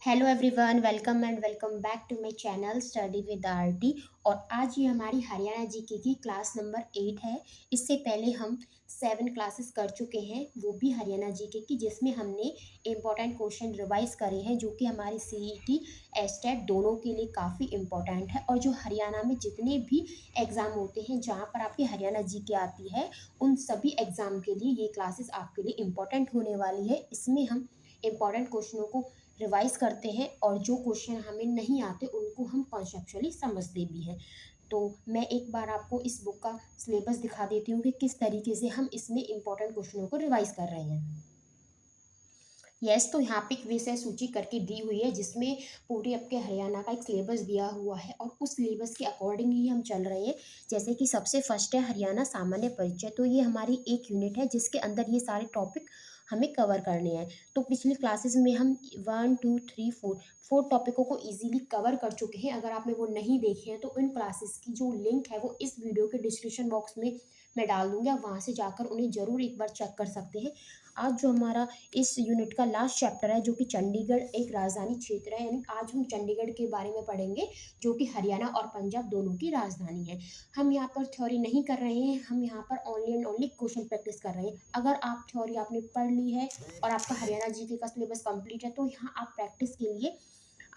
Hello everyone, welcome and welcome back to my channel study with RT. और आज ये हमारी हरियाणा जीके की क्लास नंबर 8 है। इससे पहले हम 7 क्लासेस कर चुके हैं, वो भी हरियाणा जीके की, जिसमें हमने इम्पोर्टेंट क्वेश्चन रिवाइज करे हैं जो कि हमारी सीईटी एस्टेट दोनों के लिए काफ़ी इम्पोर्टेंट है। और जो हरियाणा में जितने भी एग्ज़ाम होते हैं जहाँ पर आपकी हरियाणा जीके आती है, उन सभी एग्ज़ाम के लिए ये क्लासेस आपके लिए इम्पोर्टेंट होने वाली है। इसमें हम इम्पॉर्टेंट क्वेश्चनों को रिवाइज करते हैं और जो क्वेश्चन हमें नहीं आते उनको हम कॉन्सेप्चुअली समझते भी हैं। तो मैं एक बार आपको इस बुक का सिलेबस दिखा देती हूँ कि किस तरीके से हम इसमें इम्पोर्टेंट क्वेश्चनों को रिवाइज कर रहे हैं। यस, तो यहाँ पे एक विषय सूची करके दी हुई है जिसमें पूरे आपके हरियाणा का एक सिलेबस दिया हुआ है और उस सिलेबस के अकॉर्डिंग ही हम चल रहे हैं। जैसे कि सबसे फर्स्ट है हरियाणा सामान्य परिचय, तो ये हमारी एक यूनिट है जिसके अंदर ये सारे टॉपिक हमें कवर करने हैं। तो पिछली क्लासेस में हम 1 2 3 4 टॉपिकों को इजीली कवर कर चुके हैं। अगर आपने वो नहीं देखे हैं तो इन क्लासेस की जो लिंक है वो इस वीडियो के डिस्क्रिप्शन बॉक्स में मैं डाल दूँगी, आप वहाँ से जाकर उन्हें ज़रूर एक बार चेक कर सकते हैं। आज जो हमारा इस यूनिट का लास्ट चैप्टर है जो कि चंडीगढ़ एक राजधानी क्षेत्र है, यानी आज हम चंडीगढ़ के बारे में पढ़ेंगे जो कि हरियाणा और पंजाब दोनों की राजधानी है। हम यहाँ पर थ्योरी नहीं कर रहे हैं, हम यहाँ पर only and only question practice कर रहे हैं। अगर आप थ्योरी आपने पढ़ ली है और आपका हरियाणा जीके का सिलेबस कंप्लीट है तो यहाँ आप प्रैक्टिस के लिए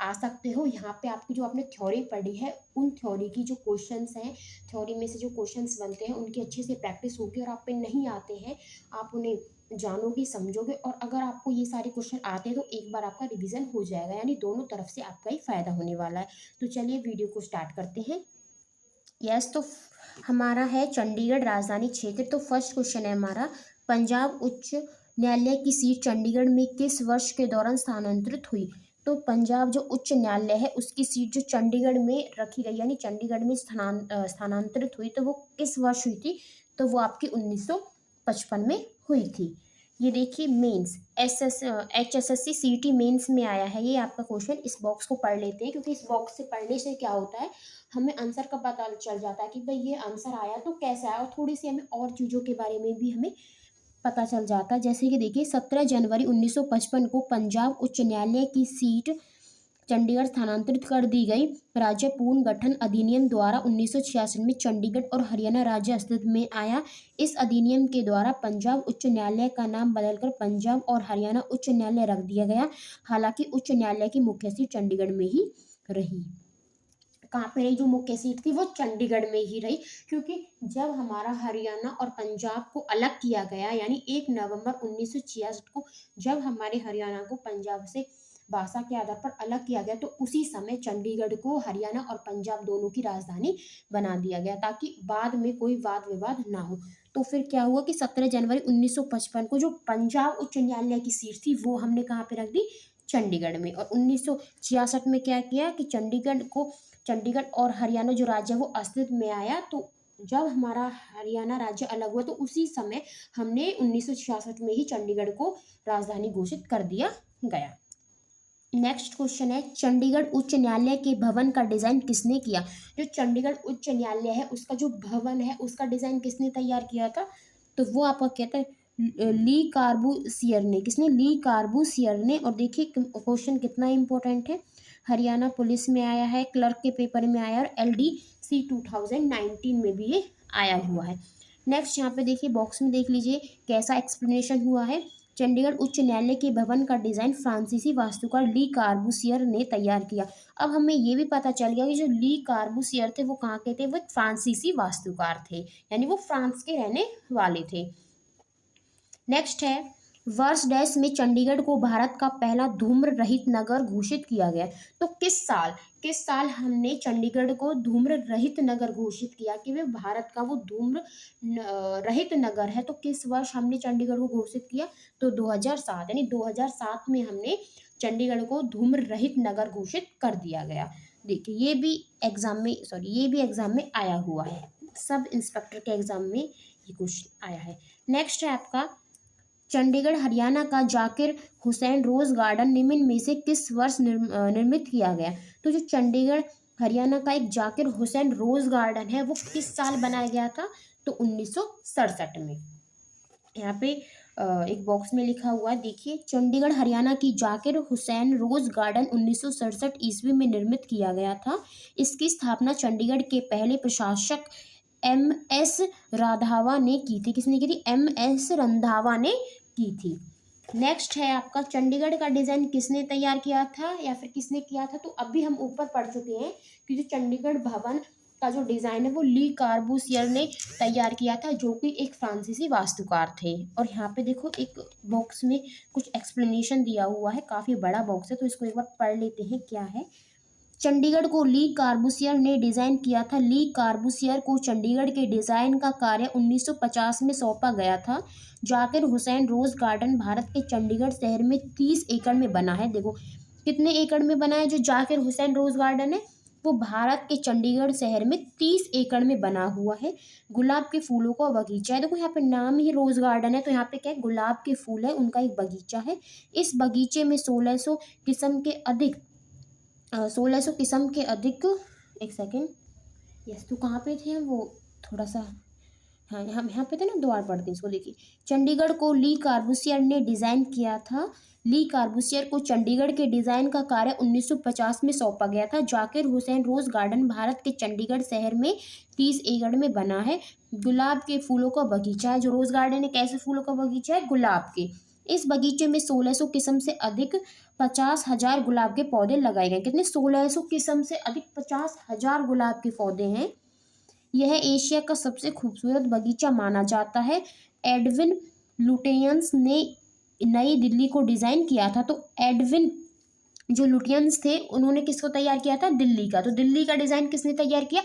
आ सकते हो। यहाँ पे आपकी जो आपने थ्योरी पढ़ी है उन थ्योरी की जो क्वेश्चंस हैं, थ्योरी में से जो क्वेश्चंस बनते हैं उनकी अच्छे से प्रैक्टिस होगी और आप पे नहीं आते हैं आप उन्हें जानोगे, समझोगे। और अगर आपको ये सारे क्वेश्चन आते हैं तो एक बार आपका रिवीजन हो जाएगा, यानी दोनों तरफ से आपका ही फायदा होने वाला है। तो चलिए वीडियो को स्टार्ट करते हैं। यस, तो हमारा है चंडीगढ़ राजधानी क्षेत्र। तो फर्स्ट क्वेश्चन है हमारा, पंजाब उच्च न्यायालय की सीट चंडीगढ़ में किस वर्ष के दौरान स्थानांतरित हुई। तो पंजाब जो उच्च न्यायालय है उसकी सीट जो चंडीगढ़ में रखी गई, यानी चंडीगढ़ में स्थानांतरित हुई, तो वो किस वर्ष हुई थी। तो वो आपकी 1955 में हुई थी। ये देखिए मेंस HSSC CT मेंस में आया है ये आपका क्वेश्चन। इस बॉक्स को पढ़ लेते हैं क्योंकि इस बॉक्स से पढ़ने से क्या होता है, हमें आंसर का पता चल जाता है कि भाई ये आंसर आया तो कैसे आया, और थोड़ी सी हमें और चीज़ों के बारे में भी हमें पता चल जाता है। जैसे कि देखिए 17 जनवरी 1955 को पंजाब उच्च न्यायालय की सीट चंडीगढ़ स्थानांतरित कर दी गई। राज्य पुनर्गठन अधिनियम द्वारा 1966 में चंडीगढ़ और हरियाणा राज्य अस्तित्व में आया। इस अधिनियम के द्वारा पंजाब उच्च न्यायालय का नाम बदलकर पंजाब और हरियाणा उच्च न्यायालय रख दिया गया। हालांकि उच्च न्यायालय की मुख्य सीट चंडीगढ़ में ही रही। कहाँ पे रही जो मुख्य सीट थी, वो चंडीगढ़ में ही रही, क्योंकि जब हमारा हरियाणा और पंजाब को अलग किया गया, यानी 1 नवंबर 1966 को जब हमारे हरियाणा को पंजाब से भाषा के आधार पर अलग किया गया, तो उसी समय चंडीगढ़ को हरियाणा और पंजाब दोनों की राजधानी बना दिया गया ताकि बाद में कोई वाद विवाद ना हो। तो फिर क्या हुआ कि 17 जनवरी 1955 को जो पंजाब उच्च न्यायालय की सीट थी वो हमने कहाँ पे रख दी, चंडीगढ़ में। और 1966 में क्या किया कि चंडीगढ़ और हरियाणा जो राज्य है वो अस्तित्व में आया। तो जब हमारा हरियाणा राज्य अलग हुआ तो उसी समय हमने 1966 में ही चंडीगढ़ को राजधानी घोषित कर दिया गया। नेक्स्ट क्वेश्चन है, चंडीगढ़ उच्च न्यायालय के भवन का डिजाइन किसने किया। जो चंडीगढ़ उच्च न्यायालय है उसका जो भवन है उसका डिजाइन किसने तैयार किया था, तो वो आपका कहता है ली कार्बूसियर ने। किसने, ली कार्बूसियर ने। और देखिए क्वेश्चन कितना इंपॉर्टेंट है, हरियाणा पुलिस में आया है, क्लर्क के पेपर में आया और LDC 2019 में भी ये आया हुआ है। नेक्स्ट यहाँ पे देखिए बॉक्स में देख लीजिए कैसा एक्सप्लेनेशन हुआ है। चंडीगढ़ उच्च न्यायालय के भवन का डिजाइन फ्रांसीसी वास्तुकार ली कार्बूसियर ने तैयार किया। अब हमें ये भी पता चल गया कि जो ली कार्बूसियर थे वो कहाँ के थे, वो फ्रांसीसी वास्तुकार थे, यानी वो फ्रांस के रहने वाले थे। नेक्स्ट है, वर्ष डैश में चंडीगढ़ को भारत का पहला धूम्र रहित नगर घोषित किया गया। तो किस साल हमने चंडीगढ़ को धूम्र रहित नगर घोषित किया कि वे भारत का वो धूम्र रहित नगर है। तो किस वर्ष हमने चंडीगढ़ को घोषित किया, तो 2007, यानी 2007 में हमने चंडीगढ़ को धूम्र रहित नगर घोषित कर दिया गया। देखिए ये भी एग्जाम में आया हुआ है, सब इंस्पेक्टर के एग्जाम में ये क्वेश्चन आया है। नेक्स्ट है आपका, चंडीगढ़ हरियाणा का जाकिर हुसैन रोज गार्डन निम्न में से किस वर्ष निर्मित किया गया। तो जो चंडीगढ़ हरियाणा का एक जाकिर हुसैन रोज गार्डन है वो किस साल बनाया गया था, तो 1967 में। यहाँ पे एक बॉक्स में लिखा हुआ है, देखिए। चंडीगढ़ हरियाणा की जाकिर हुसैन रोज गार्डन 1967 ईस्वी में निर्मित किया गया था। इसकी स्थापना चंडीगढ़ के पहले प्रशासक MS राधावा ने की थी। किसने की थी? MS रंधावा ने की थी। नेक्स्ट है आपका, चंडीगढ़ का डिजाइन किसने तैयार किया था या फिर किसने किया था? तो अभी हम ऊपर पढ़ चुके हैं कि जो चंडीगढ़ भवन का जो डिजाइन है वो ली कार्बूसियर ने तैयार किया था, जो कि एक फ्रांसीसी वास्तुकार थे। और यहाँ पे देखो एक बॉक्स में कुछ एक्सप्लेनेशन दिया हुआ है, काफी बड़ा बॉक्स है, तो इसको एक बार पढ़ लेते हैं क्या है। चंडीगढ़ को ली कार्बूसियर ने डिजाइन किया था। ली कार्बूसियर को चंडीगढ़ के डिजाइन का कार्य 1950 में सौंपा गया था। जाकिर हुसैन रोज गार्डन भारत के चंडीगढ़ शहर में 30 एकड़ में बना है। देखो कितने एकड़ में बना है जो जाकिर हुसैन रोज गार्डन है, वो भारत के चंडीगढ़ शहर में 30 एकड़ में बना हुआ है। गुलाब के फूलों का बगीचा है। देखो यहाँ पे नाम ही रोज गार्डन है, तो यहाँ पे क्या है, गुलाब के फूल है, उनका एक बगीचा है। इस बगीचे में 1600 किस्म के अधिक 1600 किस्म के अधिक, एक सेकेंड, यस, तो कहाँ पे थे हम, वो थोड़ा सा, हाँ हम यहाँ पे थे ना, दोबारा पढ़ते हैं इसको। देखिए, चंडीगढ़ को ली कार्बूसियर ने डिजाइन किया था। ली कार्बूसियर को चंडीगढ़ के डिजाइन का कार्य 1950 में सौंपा गया था। जाकिर हुसैन रोज गार्डन भारत के चंडीगढ़ शहर में 30 एकड़ में बना है। गुलाब के फूलों का बगीचा है। जो रोज गार्डन है, कैसे फूलों का बगीचा है? गुलाब के। इस बगीचे में 1600 किस्म से अधिक 50,000 गुलाब के पौधे लगाए गए। कितने? 1600 किस्म से अधिक 50,000 गुलाब के पौधे हैं। यह एशिया का सबसे खूबसूरत बगीचा माना जाता है। एडविन लुटियंस ने नई दिल्ली को डिजाइन किया था। तो एडविन जो लुटियंस थे, उन्होंने किसको तैयार किया था? दिल्ली का। तो दिल्ली का डिजाइन किसने तैयार किया?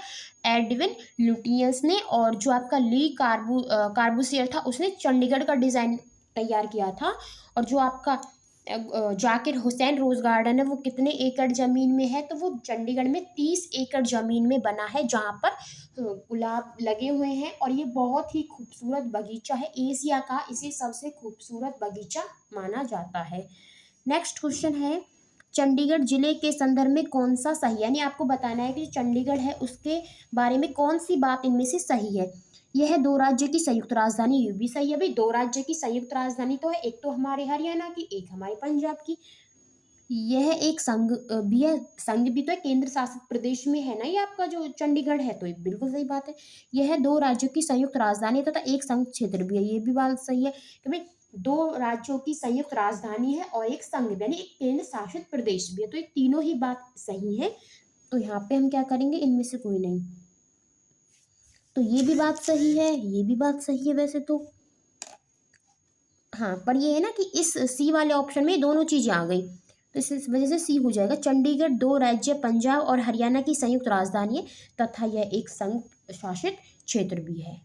एडविन लुटियंस ने। और जो आपका ली कार्बूसियर था, उसने चंडीगढ़ का डिजाइन तैयार किया था। और जो आपका जाकिर हुसैन रोज गार्डन है, वो कितने एकड़ जमीन में है? तो वो चंडीगढ़ में 30 एकड़ जमीन में बना है, जहाँ पर गुलाब लगे हुए हैं। और ये बहुत ही खूबसूरत बगीचा है, एशिया का इसे सबसे खूबसूरत बगीचा माना जाता है। नेक्स्ट क्वेश्चन है, चंडीगढ़ जिले के संदर्भ में कौन सा सही है? यानी आपको बताना है कि जो चंडीगढ़ है उसके बारे में कौन सी बात इनमें से सही है। यह दो राज्य की संयुक्त राजधानी, ये भी सही है भाई, दो राज्य की संयुक्त राजधानी तो है, एक तो हमारे हरियाणा की, एक हमारे पंजाब की। यह एक संघ भी है, संघ भी तो है, केंद्र शासित प्रदेश में है ना ये आपका जो चंडीगढ़ है, तो ये बिल्कुल सही बात है। यह दो राज्यों की संयुक्त राजधानी तथा एक संघ क्षेत्र भी है, ये भी बात सही है कि भाई दो राज्यों की संयुक्त राजधानी है और एक संघ भी, यानी एक केंद्र शासित प्रदेश भी है, तो ये तीनों ही बात सही है। तो यहाँ पे हम क्या करेंगे, इनमें से कोई नहीं। तो ये भी बात सही है, ये भी बात सही है वैसे तो, हाँ, पर ये है ना कि इस सी वाले ऑप्शन में दोनों चीजें आ गई, तो इस वजह से सी हो जाएगा। चंडीगढ़ दो राज्य पंजाब और हरियाणा की संयुक्त राजधानी है तथा यह एक संघ शासित क्षेत्र भी है।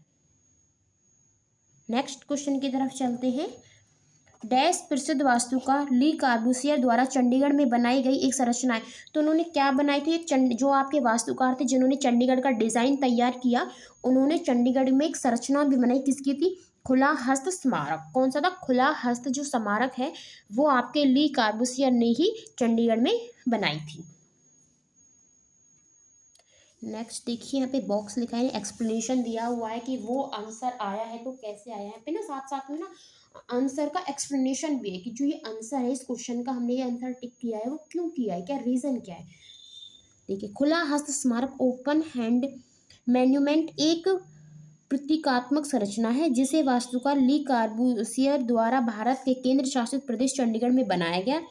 नेक्स्ट क्वेश्चन की तरफ चलते हैं। डैश प्रसिद्ध वास्तुकार ली कार्बूसियर द्वारा चंडीगढ़ में बनाई गई एक संरचना है। तो उन्होंने क्या बनाई थी? जो आपके वास्तुकार थे जिन्होंने चंडीगढ़ का डिजाइन तैयार किया, उन्होंने चंडीगढ़ में एक संरचना भी बनाई। किसकी थी? खुला हस्त स्मारक। कौन सा था? खुला हस्त जो स्मारक है वो आपके ली कार्बूसियर ने ही चंडीगढ़ में बनाई थी। नेक्स्ट देखिए, यहाँ पे बॉक्स लिखा है, एक्सप्लेनेशन दिया हुआ है कि वो आंसर आया है तो कैसे आया है। यहाँ पे ना साथ साथ में ना आंसर का एक्सप्लेनेशन भी है कि जो ये आंसर है इस क्वेश्चन का, हमने ये आंसर टिक किया है वो क्यों किया है, क्या रीजन क्या है। देखिए, खुला हस्त स्मारक ओपन हैंड मैन्यूमेंट एक प्रतीकात्मक संरचना है जिसे वास्तुकार ली कार्बूसियर द्वारा भारत के केंद्र शासित प्रदेश चंडीगढ़ में बनाया गया।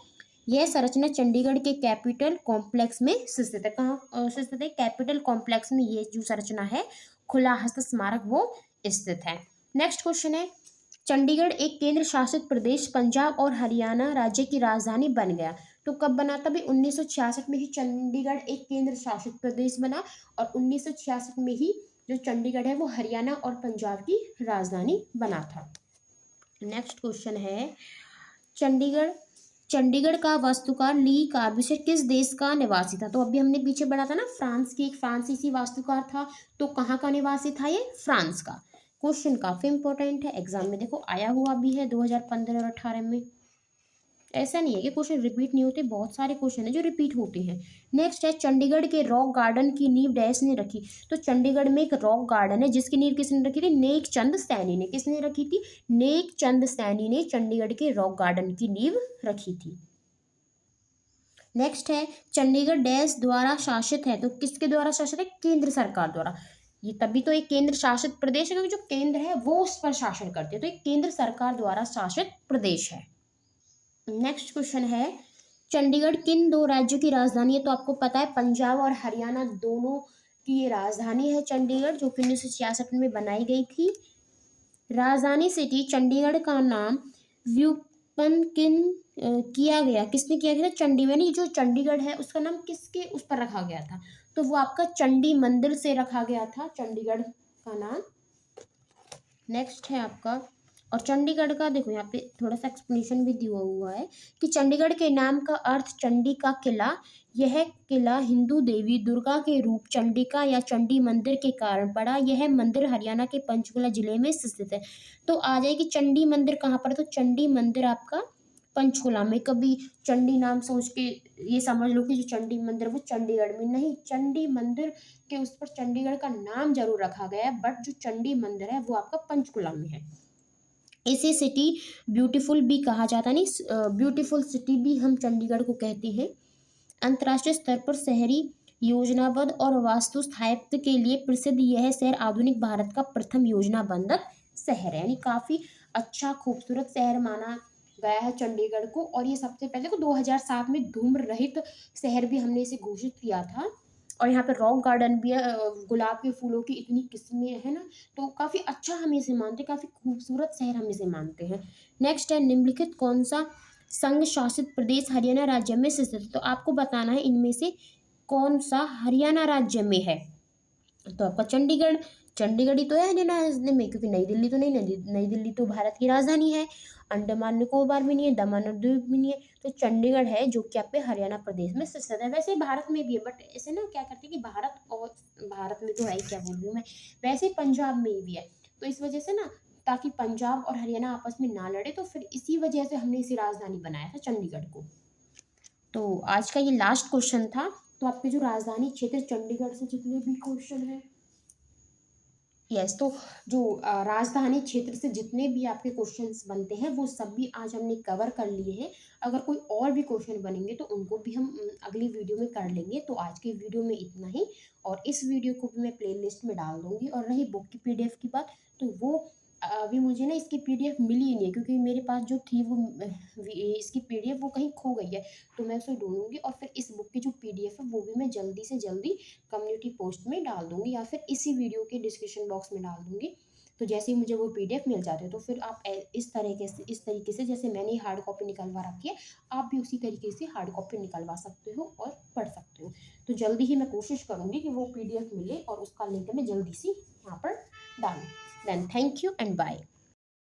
यह संरचना चंडीगढ़ के कैपिटल कॉम्प्लेक्स में स्थित है। कहाँ स्थित है? कैपिटल कॉम्प्लेक्स में ये जो संरचना है खुला हस्त स्मारक वो स्थित है। नेक्स्ट क्वेश्चन है, चंडीगढ़ एक केंद्र शासित प्रदेश पंजाब और हरियाणा राज्य की राजधानी बन गया। तो कब बना था भाई? 1966 में ही चंडीगढ़ एक केंद्र शासित प्रदेश बना, और 1966 में ही जो चंडीगढ़ है वो हरियाणा और पंजाब की राजधानी बना था। नेक्स्ट क्वेश्चन है, चंडीगढ़ चंडीगढ़ का वास्तुकार ली कार्बूसियर किस देश का निवासी था? तो अभी हमने पीछे पढ़ा था ना, फ्रांस की, एक फ्रांसीसी वास्तुकार था। तो कहाँ का निवासी था ये? फ्रांस का। क्वेश्चन काफी इंपॉर्टेंट है, एग्जाम में देखो आया हुआ भी है 2015 और 18 में। ऐसा नहीं है कि क्वेश्चन रिपीट नहीं होते, बहुत सारे क्वेश्चन है जो रिपीट होते हैं। नेक्स्ट है, चंडीगढ़ के रॉक गार्डन की नींव डैश ने रखी। तो चंडीगढ़ में एक रॉक गार्डन है जिसकी नींव किसने रखी थी? नेक चंद सैनी ने। किसने रखी थी? नेक चंद सैनी ने चंडीगढ़ के रॉक गार्डन की नींव रखी थी। नेक्स्ट है, चंडीगढ़ डैश द्वारा शासित है। तो किसके द्वारा शासित है? केंद्र सरकार द्वारा। ये तभी तो एक केंद्र शासित प्रदेश है, क्योंकि जो केंद्र है वो उस पर शासन करते हैं, तो एक केंद्र सरकार द्वारा शासित प्रदेश है। नेक्स्ट क्वेश्चन है, चंडीगढ़ किन दो राज्यों की राजधानी है? तो आपको पता है पंजाब और हरियाणा दोनों की ये राजधानी है चंडीगढ़, जो कि 1966 में बनाई गई थी। राजधानी सिटी चंडीगढ़ का नाम व्युत्पन्न किया गया, किसने किया गया? चंडीगढ़। ये जो चंडीगढ़ है उसका नाम किसके उस पर रखा गया था? तो वो आपका चंडी मंदिर से रखा गया था चंडीगढ़ का नाम। नेक्स्ट है आपका, और चंडीगढ़ का देखो यहाँ पे थोड़ा सा एक्सप्लेनेशन भी दिया हुआ है कि चंडीगढ़ के नाम का अर्थ चंडी का किला। यह किला हिंदू देवी दुर्गा के रूप चंडिका या चंडी मंदिर के कारण पड़ा। यह मंदिर हरियाणा के पंचकुला जिले में स्थित है। तो आ जाएगी चंडी मंदिर कहाँ पर है? तो चंडी मंदिर आपका पंचकुला में। कभी चंडी नाम सोच के ये समझ लो कि जो चंडी मंदिर वो चंडीगढ़ में नहीं, चंडी मंदिर के उस पर चंडीगढ़ का नाम जरूर रखा गया है, बट जो चंडी मंदिर है वो आपका पंचकुला में है। इसे सिटी ब्यूटीफुल भी कहा जाता है, नहीं ब्यूटीफुल सिटी भी हम चंडीगढ़ को कहते हैं। अंतर्राष्ट्रीय स्तर पर शहरी योजनाबद्ध और वास्तु स्थायित्व के लिए प्रसिद्ध यह शहर आधुनिक भारत का प्रथम योजनाबद्ध शहर है, यानी काफी अच्छा खूबसूरत शहर माना गया है चंडीगढ़ को। और ये सबसे पहले को 2007 में धूम्र रहित शहर भी हमने इसे घोषित किया था। और यहाँ पे रॉक गार्डन भी है, गुलाब के फूलों की इतनी किस्में है ना, तो काफी अच्छा हम इसे मानते हैं, काफी खूबसूरत शहर हम इसे मानते हैं। नेक्स्ट है, निम्नलिखित कौन सा संघ शासित प्रदेश हरियाणा राज्य में स्थित है? तो आपको बताना है इनमें से कौन सा हरियाणा राज्य में है। तो आपका चंडीगढ़, चंडीगढ़ ही तो है हरियाणा राज्य में, क्योंकि नई दिल्ली तो नहीं, नई दिल्ली तो भारत की राजधानी है। अंडमान निकोबार भी नहीं है, दमन और दीव भी नहीं है, तो चंडीगढ़ है जो कि आपके हरियाणा प्रदेश में स्थित है। वैसे भारत में भी है, बट ऐसे ना क्या करते हैं कि भारत और भारत में तो है ही, क्या बोल रही हूँ मैं, वैसे पंजाब में भी है। तो इस वजह से ना, ताकि पंजाब और हरियाणा आपस में ना लड़े, तो फिर इसी वजह से हमने इसी राजधानी बनाया था चंडीगढ़ को। तो आज का ये लास्ट क्वेश्चन था। तो आपके जो राजधानी क्षेत्र चंडीगढ़ से जितने भी क्वेश्चन है, यस, तो जो राजधानी क्षेत्र से जितने भी आपके क्वेश्चंस बनते हैं वो सब भी आज हमने कवर कर लिए हैं। अगर कोई और भी क्वेश्चन बनेंगे तो उनको भी हम अगली वीडियो में कर लेंगे। तो आज की वीडियो में इतना ही, और इस वीडियो को भी मैं प्लेलिस्ट में डाल दूंगी। और रही बुक की पीडीएफ की बात, तो वो अभी मुझे ना इसकी पीडीएफ मिली ही नहीं है, क्योंकि मेरे पास जो थी वो इसकी पीडीएफ वो कहीं खो गई है। तो मैं उसे ढूंढूंगी और फिर इस बुक की जो पीडीएफ है वो भी मैं जल्दी से जल्दी कम्युनिटी पोस्ट में डाल दूंगी, या फिर इसी वीडियो के डिस्क्रिप्शन बॉक्स में डाल दूंगी। तो जैसे ही मुझे वो पीडीएफ मिल जाते हैं तो फिर आप इस तरीके से जैसे मैंने हार्ड कॉपी निकलवा रखी है, आप भी उसी तरीके से हार्ड कॉपी निकलवा सकते हो और पढ़ सकते हो। तो जल्दी ही मैं कोशिश करूँगी कि वो पीडीएफ मिले और उसका लिंक मैं जल्दी से यहाँ पर डालूँ। Then thank you and bye.